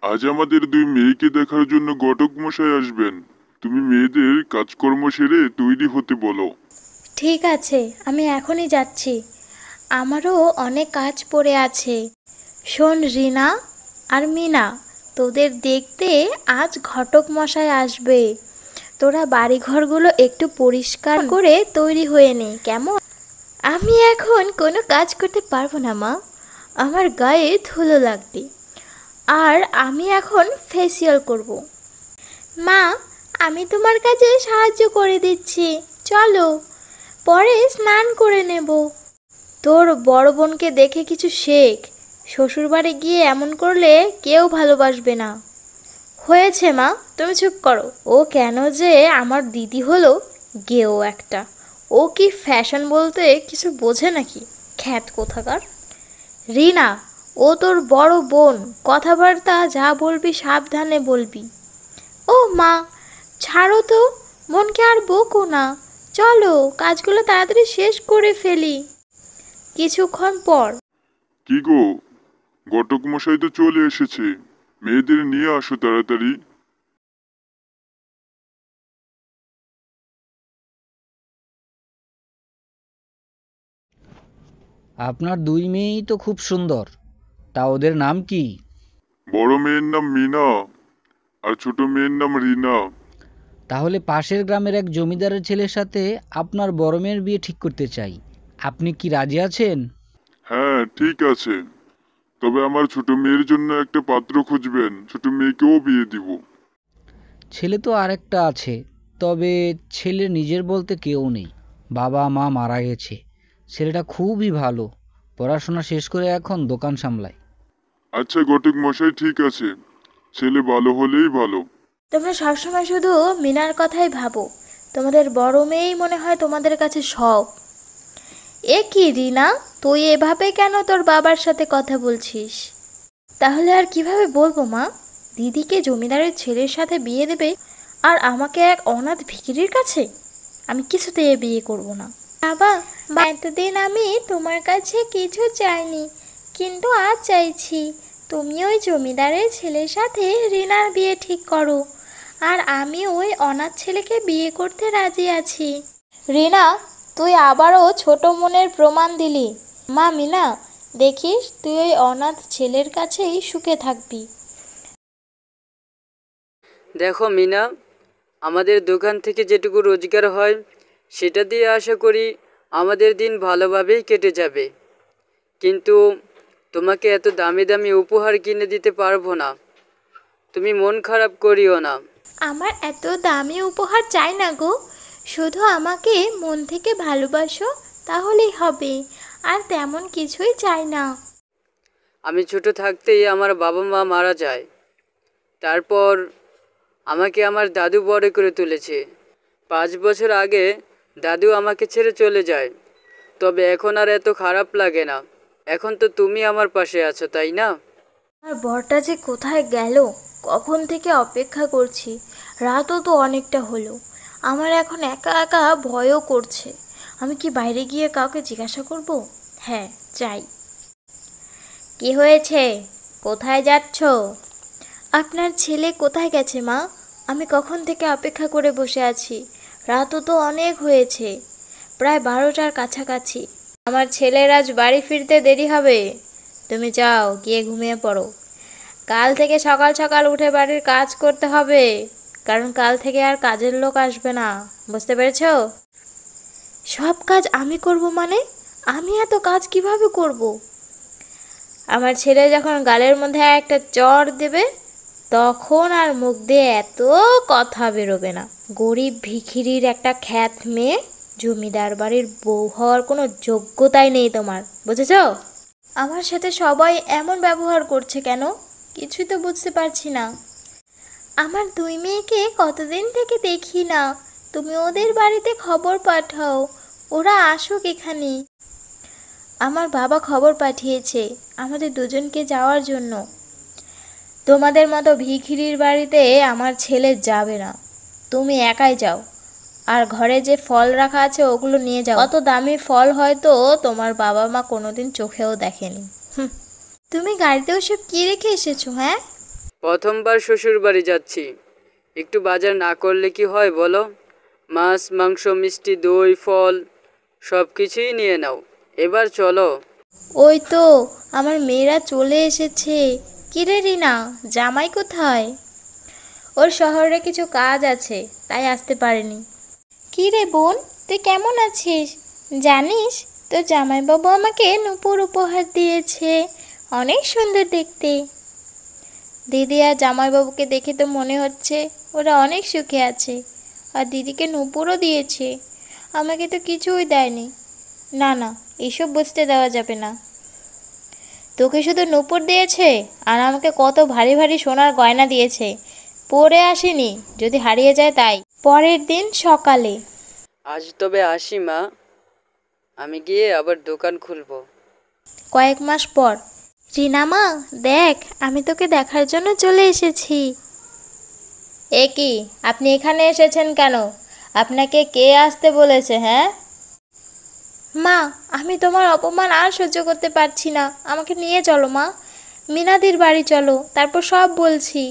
আজ আমাদের দুই মেয়েকে দেখার জন্য ঘটক মশাই আসবেন। তুমি মেয়েদের কাজকর্ম সেরে তৈরি হতে বলো। ঠিক আছে, আমি এখনই যাচ্ছি। আমারও অনেক কাজ পড়ে আছে। শোন রিনা আর মিনা, তোদের দেখতে আজ ঘটক মশাই আসবে। তোরা বাড়িঘরগুলো একটু পরিষ্কার করে তৈরি হয়ে নে, কেমন? আমি এখন কোনো কাজ করতে পারবো না মা, আমার গায়ে ধুলো লাগবে। আর আমি এখন ফেসিয়াল করব। মা, আমি তোমার কাছে সাহায্য করে দিচ্ছি, চলো, পরে স্নান করে নেব। তোর বড় বোনকে দেখে কিছু শেখ। শ্বশুরবাড়ি গিয়ে এমন করলে কেউ ভালোবাসবে না। হয়েছে মা, তুমি চুপ করো। ও কেন যে আমার দিদি হলো, গেও একটা। ও কি ফ্যাশন বলতে কিছু বোঝে নাকি, খ্যাত কোথাকার। রিনা, ও তোর বড় বোন, কথাবার্তা যা বলবি সাবধানে বলবি। ও মা, ছাড়ো তো, বোনকে আর বকো না। চলো, কাজগুলো তাড়াতাড়ি শেষ করে ফেলি। কিছুক্ষণ পর। কি গো, ঘটক মশাই তো চলে এসেছে। মেয়েদের নিয়ে আসো তাড়াতাড়ি। আপনার দুই মেয়েই তো খুব সুন্দর। তা ওদের নাম কি? বড় মেয়ের নাম মিনা আর ছোট মেয়ের নাম রিনা। তাহলে পাশের গ্রামের এক জমিদারের ছেলের সাথে আপনার বড় মেয়ের বিয়ে ঠিক করতে চাই। আপনি কি রাজি আছেন? হ্যাঁ, ঠিক আছে। তবে আমার ছোট মেয়ের জন্য একটা পাত্র খুঁজবেন, ছোট মেয়েকেও বিয়ে দিব। ছেলে তো আরেকটা আছে, তবে ছেলের নিজের বলতে কেউ নেই। বাবা মা মারা গেছে। ছেলেটা খুবই ভালো, পড়াশোনা শেষ করে এখন দোকান সামলায়। আচ্ছা ঘটক মশাই, ঠিক আছে, ছেলে ভালো হলেই ভালো। তোমরা সবসময় শুধু মিনার কথাই ভাবো। তোমাদের বড় মেয়েই মনে হয় তোমাদের কাছে সব। এ কি রিনা, তুই এভাবে কেন তোর বাবার সাথে কথা বলছিস? তাহলে আর কিভাবে বলবো মা? দিদিকে জমিদারের ছেলের সাথে বিয়ে দেবে, আর আমাকে এক অনাথ ভিখিরির কাছে? আমি কিছুতেই বিয়ে করব না। বাবা, এতদিন আমি তোমার কাছে কিছু চাইনি, কিন্তু আজ চাইছি। তুমি ওই জমিদারের ছেলের সাথে রিনার বিয়ে ঠিক করো, আর আমি ওই অনাথ ছেলেকে বিয়ে করতে রাজি আছি। রিনা, তুই আবারও ছোট মনের প্রমাণ দিলি। মা মিনা, দেখিস তুই ওই অনাথ ছেলের কাছেই সুখে থাকবি। দেখো মিনা, আমাদের দোকান থেকে যেটুকু রোজগার হয় সেটা দিয়ে আশা করি আমাদের দিন ভালোভাবেই কেটে যাবে। কিন্তু তোমাকে এত দামি দামি উপহার কিনে দিতে পারবো না। তুমি মন খারাপ করিও না। আমার এত দামি উপহার চাই না গো, শুধু আমাকে মন থেকে ভালোবাসো, তাহলেই হবে। আর তেমন কিছুই চাই না। আমি ছোট থাকতেই আমার বাবা মা মারা যায়। তারপর আমাকে আমার দাদু বড় করে তুলেছে। 5 বছর আগে দাদু আমাকে ছেড়ে চলে যায়। তবে এখন আর এত খারাপ লাগে না। এখন তো তুমি আমার পাশে আছো, তাই না? আর বরটা যে কোথায় গেল, কখন থেকে অপেক্ষা করছি। রাতও তো অনেকটা হলো। আমার এখন একা একা ভয়ও করছে। আমি কি বাইরে গিয়ে কাউকে জিজ্ঞাসা করব? হ্যাঁ, চাই। কি হয়েছে? কোথায় যাচ্ছ? আপনার ছেলে কোথায় গেছে মা? আমি কখন থেকে অপেক্ষা করে বসে আছি। রাতও তো অনেক হয়েছে, প্রায় 12টার কাছাকাছি। আমার ছেলের আজ বাড়ি ফিরতে দেরি হবে। তুমি যাও, গিয়ে ঘুমিয়ে পড়ো। কাল থেকে সকাল সকাল উঠে বাড়ির কাজ করতে হবে, কারণ কাল থেকে আর কাজের লোক আসবে না। বুঝতে পেরেছো? সব কাজ আমি করব মানে? আমি এত কাজ কিভাবে করব? আমার ছেলে যখন গালের মধ্যে একটা চড় দেবে, তখন আর মুখ দিয়ে এত কথা বেরোবে না। গরিব ভিখিরির একটা খ্যাত মেয়ে, জমিদার বাড়ির বউ হওয়ার কোনো যোগ্যতাই নেই তোমার, বুঝেছো? আমার সাথে সবাই এমন ব্যবহার করছে কেন, কিছুই তো বুঝতে পারছি না। আমার দুই মেয়েকে কতদিন থেকে দেখি না। তুমি ওদের বাড়িতে খবর পাঠাও, ওরা আসুক এখানে। আমার বাবা খবর পাঠিয়েছে আমাদের দুজনকে যাওয়ার জন্য। তোমাদের মতো ভিখিরির বাড়িতে আমার ছেলে যাবে না। তুমি একাই যাও, আর ঘরে যে ফল রাখা আছে ওগুলো নিয়ে যাও। অত দামি ফল হয়তো তোমার বাবা মা কোনোদিন চোখেও দেখেনি। তুমি গাড়িতে ওসব কি রেখে এসেছো? হ্যাঁ, প্রথমবার শ্বশুর বাড়ি যাচ্ছি, একটু বাজার না করলে কি হয় বলো? মাছ, মাংস, মিষ্টি, দই, ফল সব কিছুই নিয়ে নাও। এবার চলো। ওই তো আমার মেয়েরা চলে এসেছে। কিরে রিনা, জামাই কোথায়? ওর শহরে কিছু কাজ আছে, তাই আসতে পারেনি। কি রে বোন, তুই কেমন আছিস? জানিস তোর জামাইবাবু আমাকে নূপুর উপহার দিয়েছে, অনেক সুন্দর দেখতে। দিদি আর জামাইবাবুকে দেখে তো মনে হচ্ছে ওরা অনেক সুখে আছে। আর দিদিকে নূপুরও দিয়েছে, আমাকে তো কিছুই দেয়নি। না না, এসব বুঝতে দেওয়া যাবে না। তোকে শুধু নূপুর দিয়েছে আর আমাকে কত ভারী ভারী সোনার গয়না দিয়েছে, পরে আসেনি, যদি হারিয়ে যায় তাই। পরের দিন সকালে। আজ তবে আসি মা, আমি গিয়ে আবার দোকান খুলবো। কয়েক মাস পর। রিনা মা, দেখ আমি তোকে দেখার জন্য চলে এসেছি। এ কি, আপনি এখানে এসেছেন কেন? আপনাকে কে আসতে বলেছে? হ্যাঁ মা, আমি তোমার অপমান আর সহ্য করতে পারছি না, আমাকে নিয়ে চলো মা, মিনাদির বাড়ি চলো, তারপর সব বলছি।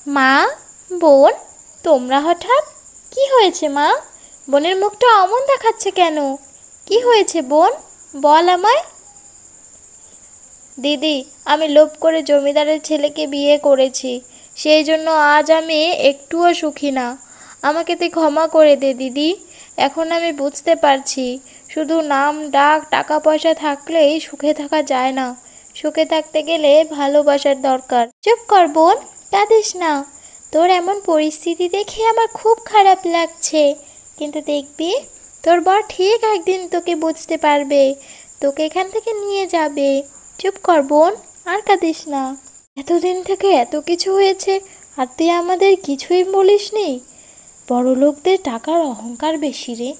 মা, বোন, তোমরা হঠাৎ? কি হয়েছে মা? বোনের মুখটা অমন দেখাচ্ছে কেন? কি হয়েছে বোন, বল আমায়। দিদি, আমি লোভ করে জমিদারের ছেলেকে বিয়ে করেছি, সেই জন্য আজ আমি একটুও সুখী না। আমাকে তুই ক্ষমা করে দে দিদি। এখন আমি বুঝতে পারছি, শুধু নাম ডাক টাকা পয়সা থাকলেই সুখে থাকা যায় না, সুখে থাকতে গেলে ভালোবাসার দরকার। চুপ কর বোন, কাঁদিস না। তোর এমন পরিস্থিতি দেখে আমার খুব খারাপ লাগছে, কিন্তু দেখবি তোর বর ঠিক একদিন তোকে বুঝতে পারবে, তোকে এখান থেকে নিয়ে যাবে। চুপ কর বোন, আর কাঁদিস না। এতদিন থেকে এত কিছু হয়েছে আর তুই আমাদের কিছুই বলিসনি। বড়লোকদের টাকার অহংকার বেশি রে।